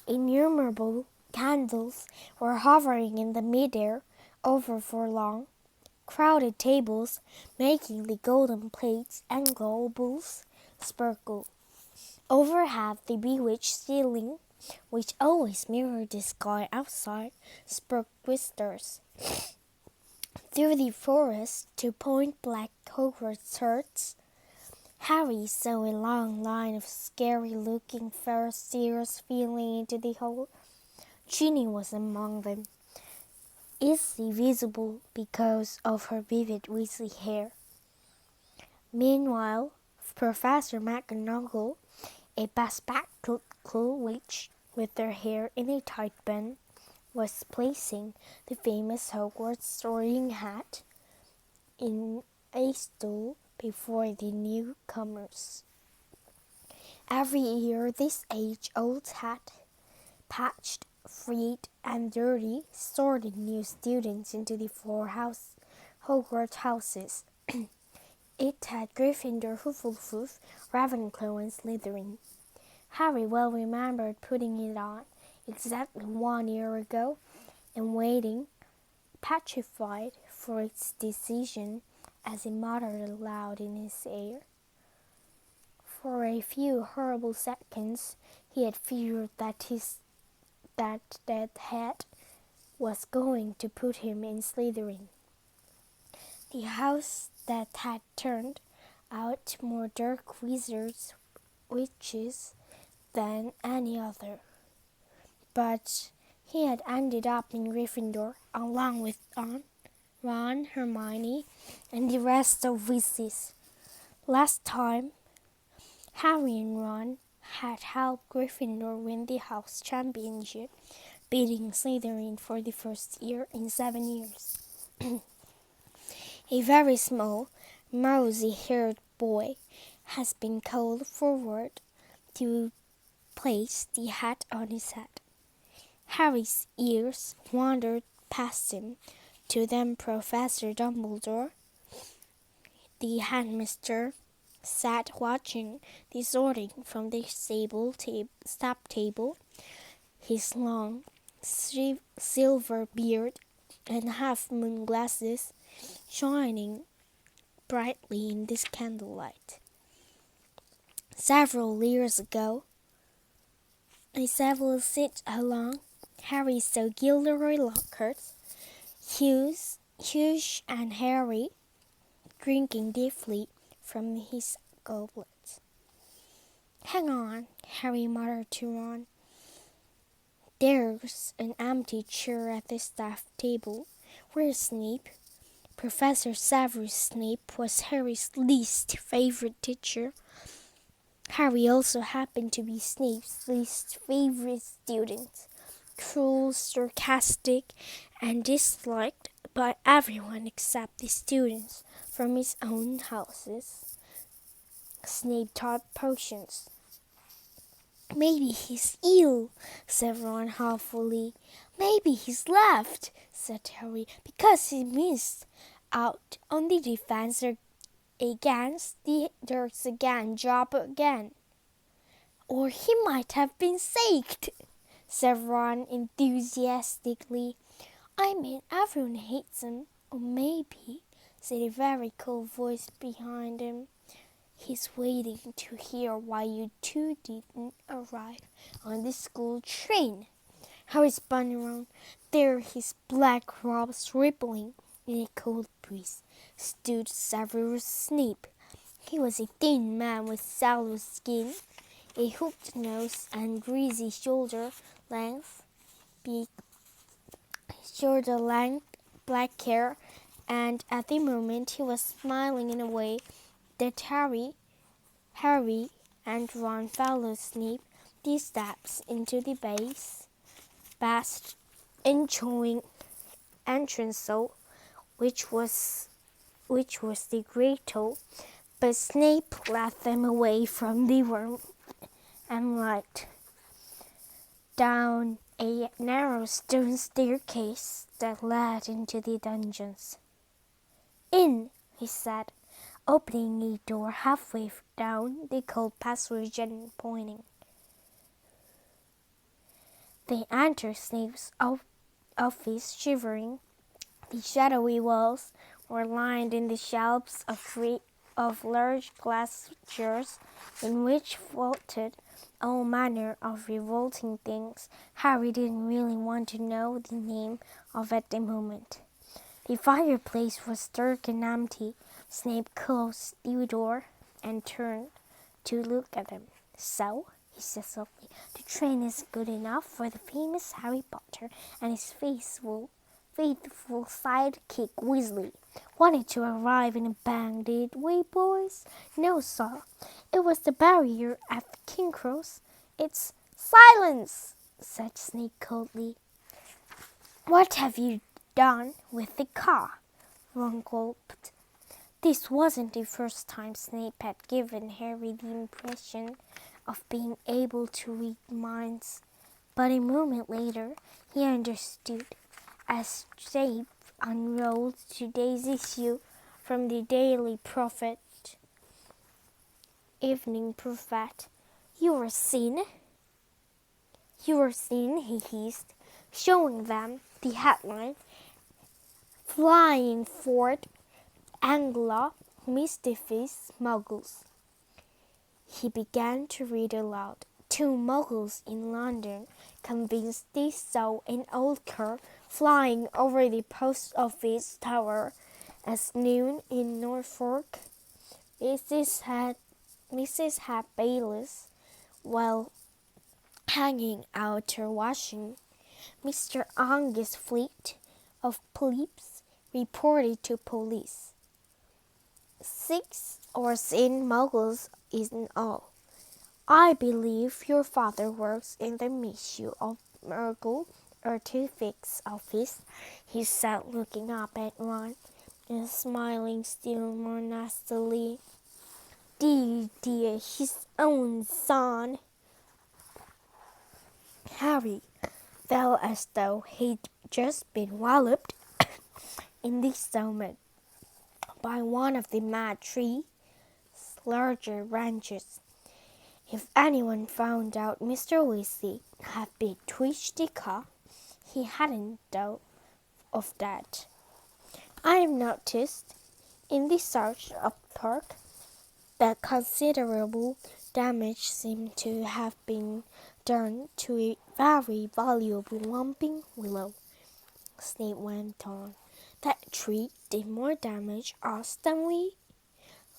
Innumerable candles were hovering in the midair over for long, crowded tables making the golden plates and globes sparkle. Overhead, the bewitched ceiling, which always mirrored the sky outside, sparkled with stars. Through the forest to point-black Hogwarts turrets, Harry saw a long line of scary-looking Ferris filing into the hall. Ginny was among them, easily visible because of her vivid Weasley hair. Meanwhile, Professor McGonagall, a bespectacled witch with her hair in a tight bun, was placing the famous Hogwarts sorting hat in a stool before the newcomers. Every year this age-old hat, patched, frayed, and dirty, sorted new students into the Hogwarts houses. It had Gryffindor, Hufflepuff, Ravenclaw, and Slytherin. Harry well remembered putting it on exactly 1 year ago and waiting, petrified, for its decision as he muttered aloud in his ear. For a few horrible seconds he had feared that hat was going to put him in Slytherin, the house that had turned out more dark witches than any other. But he had ended up in Gryffindor along with Ron, Hermione, and the rest of Weasleys. Last time, Harry and Ron had helped Gryffindor win the house championship, beating Slytherin for the first year in 7 years. A very small, mousy-haired boy has been called forward to place the hat on his head. Harry's ears wandered past him to then Professor Dumbledore. The headmaster sat watching the sorting from the step table, his long silver beard and half-moon glasses shining brightly in this candlelight. Several years ago, several seats along, Harry saw Gilderoy Lockhart, Hugh and Harry drinking deeply from his goblet. "Hang on," Harry muttered to Ron. "There's an empty chair at the staff table. Where's Snape?" Professor Severus Snape was Harry's least favorite teacher. Harry also happened to be Snape's least favorite student. Cruel, sarcastic, and disliked by everyone except the students from his own houses. Snape taught potions. "Maybe he's ill," said Ron hopefully. "Maybe he's left," said Harry, "because he missed out on the defense against the Darks job again. Or he might have been sacked," said Ron enthusiastically. "I mean, everyone hates him." "Or maybe," said a very cold voice behind him, "he's waiting to hear why you two didn't arrive on the school train." Harry spun around. There, his black robes rippling in a cold breeze, stood Severus Snape. He was a thin man with sallow skin, a hooked nose, and greasy shoulder-length black hair, and at the moment he was smiling in a way that Harry and Ron followed Snape the steps into the best enjoying entrance hall, which was the Great Hall, but Snape led them away from the warm and light, down a narrow stone staircase that led into the dungeons. "In," he said, opening a door halfway down the cold passage and pointing. They entered Snape's office shivering. The shadowy walls were lined in the shelves of large glass jars in which floated all manner of revolting things Harry didn't really want to know the name of at the moment. The fireplace was dark and empty. Snape closed the door and turned to look at him. "So," he said softly, "the train is good enough for the famous Harry Potter and his faithful sidekick Weasley. Wanted to arrive in a bang, did we, boys?" "No, sir. It was the barrier at King's Cross. It's—" "Silence!" said Snape coldly. "What have you done with the car?" Ron gulped. This wasn't the first time Snape had given Harry the impression of being able to read minds, but a moment later he understood. As Snape unrolled today's issue from the Daily Prophet, Evening Prophet. "You were seen?" He hissed, showing them the headline, "Flying Fort Anglia Mystifies Muggles." He began to read aloud. "Two muggles in London convinced they saw an old car flying over the post office tower at noon in Norfolk. Mrs. Had Baylis, while hanging out her washing. Mr. Angus Fleet of plebs reported to police. 6 or 7 muggles in all. I believe your father works in the Monsieur of Muggle Artific's office," he said, looking up at Ron and smiling still more nastily. Dear, his own son." Harry felt as though he'd just been walloped in the stomach by one of the mad tree's larger branches. If anyone found out Mr. Weasley had bewitched the car, he hadn't thought of that. "I've noticed in the search of Park that considerable damage seemed to have been done to a very valuable Whomping Willow," Snape went on. "That tree did more damage us than we—"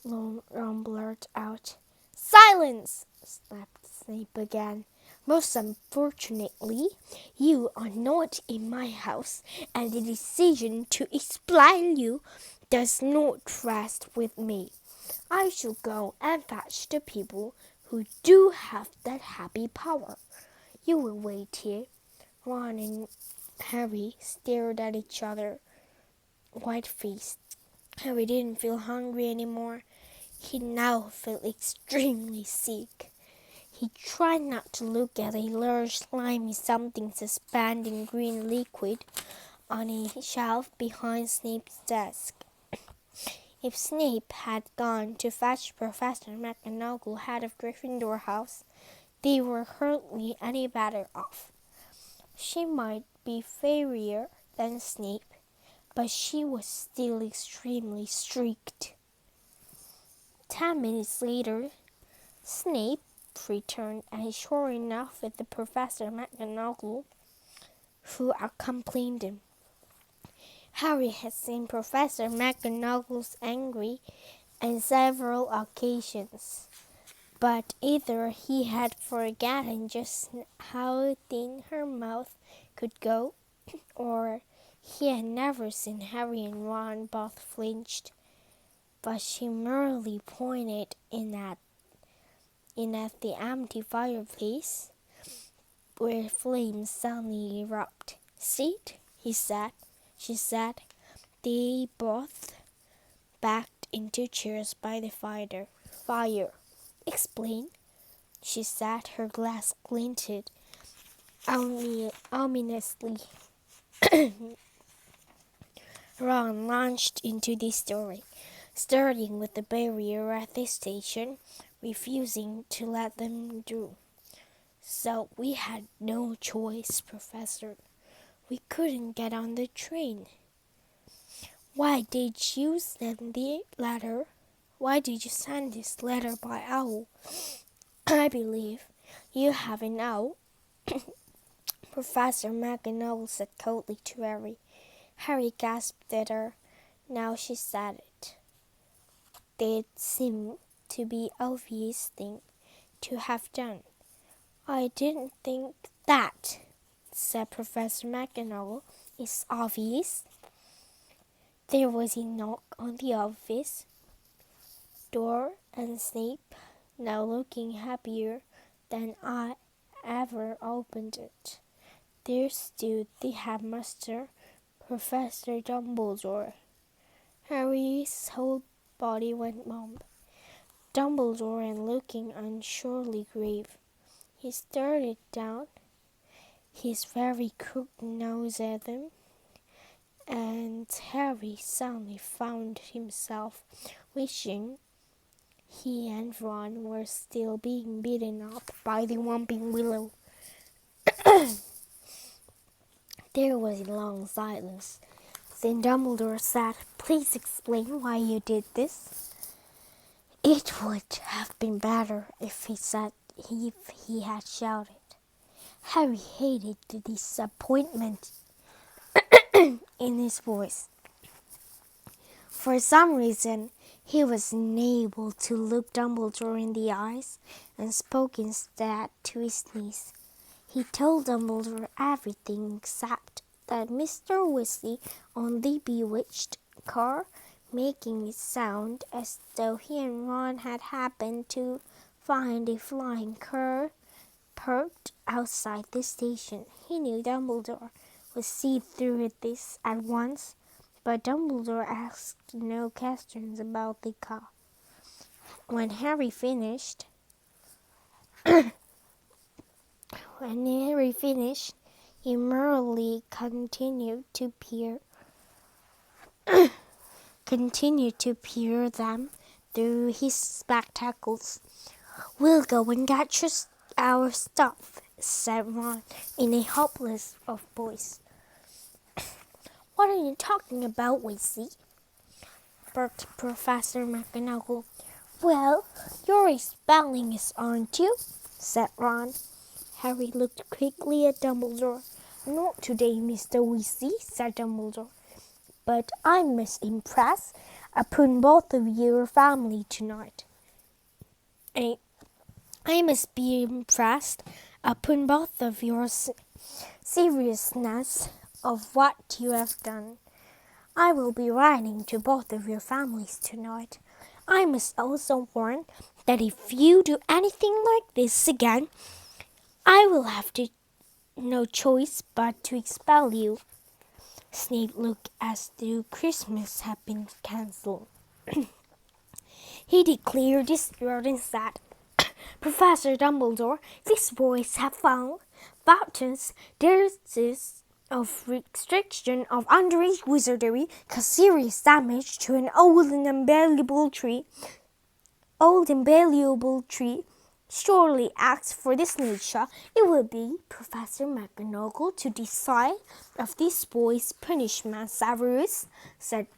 Ron blurted out. "Silence!" snapped Snape again. "Most unfortunately, you are not in my house, and the decision to expel you does not rest with me. I shall go and fetch the people who do have that happy power. You will wait here." Ron and Harry stared at each other, white-faced. Harry didn't feel hungry anymore. He now felt extremely sick. He tried not to look at a large slimy something suspended in green liquid on a shelf behind Snape's desk. If Snape had gone to fetch Professor McGonagall head of Gryffindor House, they were hardly any better off. She might be fairer than Snape, but she was still extremely strict. 10 minutes later, Snape returned, and sure enough with the Professor McGonagall, who accompanied him. Harry had seen Professor McGonagall angry on several occasions, but either he had forgotten just how thin her mouth could go, or he had never seen Harry and Ron both flinched. But she merely pointed in at the empty fireplace, where flames suddenly erupted. "See it?" She said. They both backed into chairs by the fire. "Explain," she said. Her glass glinted ominously. Ron launched into the story, starting with the barrier at the station, refusing to let them through. So we had no choice, Professor. We couldn't get on the train. Why did you send the letter? Why did you send this letter by owl? I believe you have an owl, Professor McGonagall said coldly to Harry. Harry gasped at her. Now she said it. It seemed to be an obvious thing to have done. I didn't think that, said Professor McGonagall. It's obvious. There was a knock on the office door, and Snape, now looking happier than I ever, opened it. There stood the headmaster, Professor Dumbledore. Harry's whole body went numb. Dumbledore, and looking unsurely grave, he stared down his very crooked nose at them, and Harry suddenly found himself wishing he and Ron were still being beaten up by the Whomping Willow. There was a long silence. Then Dumbledore said, "Please explain why you did this." It would have been better if he had shouted. Harry hated the disappointment in his voice. For some reason, he was unable to look Dumbledore in the eyes, and spoke instead to his niece. He told Dumbledore everything except that Mr. Weasley on the Bewitched car, making it sound as though he and Ron had happened to find a flying car parked outside the station. He knew Dumbledore would see through this at once, but Dumbledore asked no questions about the car. When Harry finished, he merely continued to peer them through his spectacles. "We'll go and get our stuff," said Ron in a hopeless voice. "What are you talking about, Weasley?" barked Professor McGonagall. "Well, you're a spellingist, aren't you?" said Ron. Harry looked quickly at Dumbledore. "Not today, Mr. Weasley," said Dumbledore. "But I must impress upon both of your family tonight. I must be impressed upon both of your seriousness of what you have done. I will be writing to both of your families tonight. I must also warn that if you do anything like this again, I will have no choice but to expel you." Snape looked as though Christmas had been cancelled. He declared his throat and said, "Professor Dumbledore, these boys have found fountains. There's this of restriction of underage wizardry cause serious damage to an old and invaluable tree. Surely acts for this nature. It will be Professor McGonagall to decide of this boy's punishment, Severus," said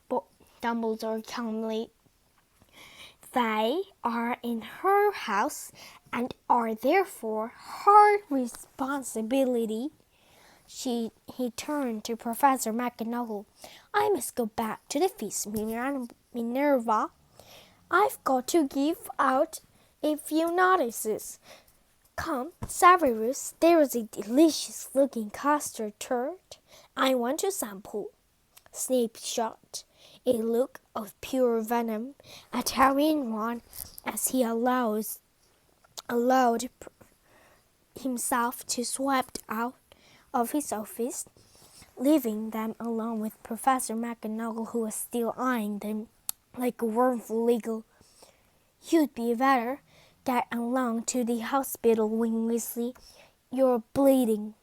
Dumbledore calmly. "They are in her house and are therefore her responsibility." He turned to Professor McGonagall. "I must go back to the feast, Minerva. I've got to give out a few notices. Come, Severus, there is a delicious-looking custard tart I want to sample." Snape shot a look of pure venom at Harry and Ron as he allowed himself to swept out of his office, leaving them alone with Professor McGonagall, who was still eyeing them like a wormful eagle. "You'd be better get along to the hospital, Weasley. You're bleeding."